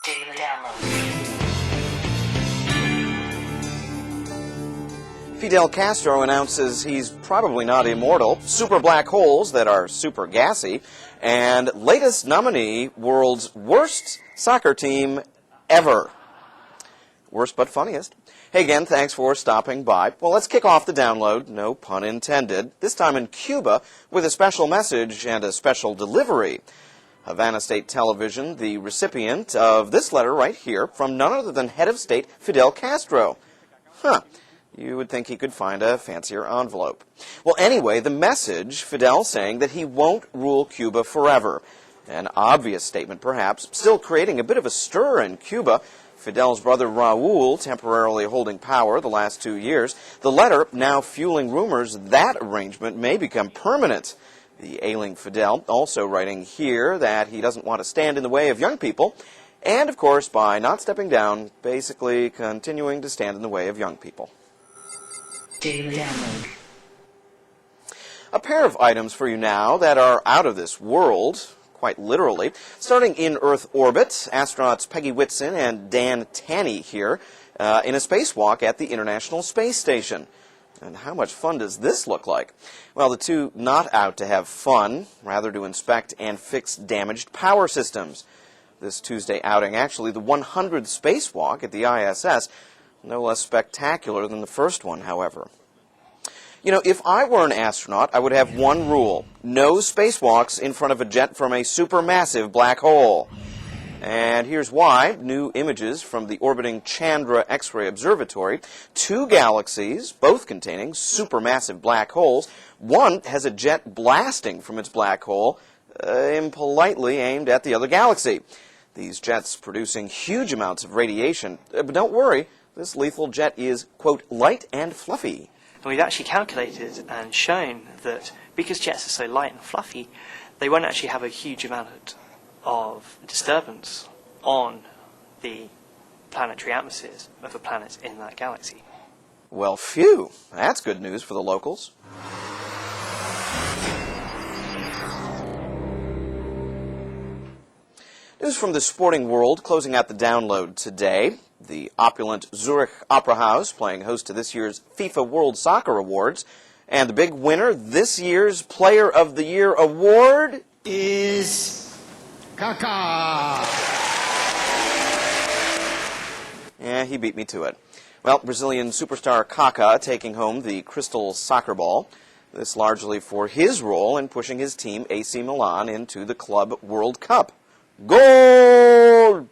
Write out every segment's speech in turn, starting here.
Daily download. Fidel Castro announces he's probably not immortal, super black holes that are super gassy, and latest nominee, world's worst soccer team ever. Worst but funniest. Hey again, thanks for stopping by. Well, let's kick off the download, no pun intended, this time in Cuba with a special message and a special delivery. Havana State Television, the recipient of this letter right here from none other than head of state Fidel Castro. You would think he could find a fancier envelope. Well, anyway, the message, Fidel saying that he won't rule Cuba forever. An obvious statement, perhaps, still creating a bit of a stir in Cuba. Fidel's brother Raul temporarily holding power the last 2 years. The letter now fueling rumors that arrangement may become permanent. The ailing Fidel also writing here that he doesn't want to stand in the way of young people. And, of course, by not stepping down, basically continuing to stand in the way of young people. Daily download. A pair of items for you now that are out of this world, quite literally. Starting in Earth orbit, astronauts Peggy Whitson and Dan Tanney here in a spacewalk at the International Space Station. And how much fun does this look like? Well, the two not out to have fun, rather to inspect and fix damaged power systems. This Tuesday outing, actually the 100th spacewalk at the ISS, no less spectacular than the first one, however. You know, if I were an astronaut, I would have one rule. No spacewalks in front of a jet from a supermassive black hole. And here's why. New images from the orbiting Chandra X-ray Observatory. 2 galaxies, both containing supermassive black holes. One has a jet blasting from its black hole, impolitely aimed at the other galaxy. These jets producing huge amounts of radiation. But don't worry, this lethal jet is, quote, light and fluffy. And we've actually calculated and shown that because jets are so light and fluffy, they won't actually have a huge amount of disturbance on the planetary atmospheres of the planets in that galaxy. Well, phew, that's good news for the locals. News from the sporting world closing out the download today. The opulent Zurich Opera House playing host to this year's FIFA World Soccer Awards. And the big winner, this year's Player of the Year award is Kaká. Yeah, he beat me to it. Well, Brazilian superstar Kaká taking home the crystal soccer ball. This largely for his role in pushing his team AC Milan into the Club World Cup. Goal!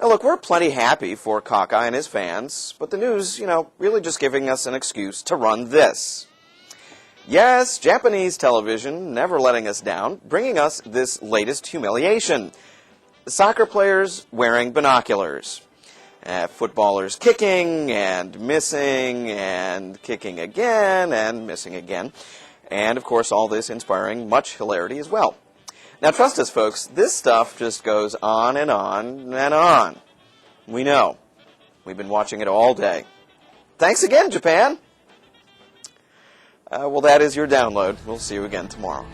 Now, look, we're plenty happy for Kaká and his fans, but the news, really just giving us an excuse to run this. Yes, Japanese television, never letting us down, bringing us this latest humiliation. Soccer players wearing binoculars. Footballers kicking and missing and kicking again and missing again. And, of course, all this inspiring much hilarity as well. Now, trust us, folks, this stuff just goes on and on and on. We know. We've been watching it all day. Thanks again, Japan. Well, that is your download. We'll see you again tomorrow.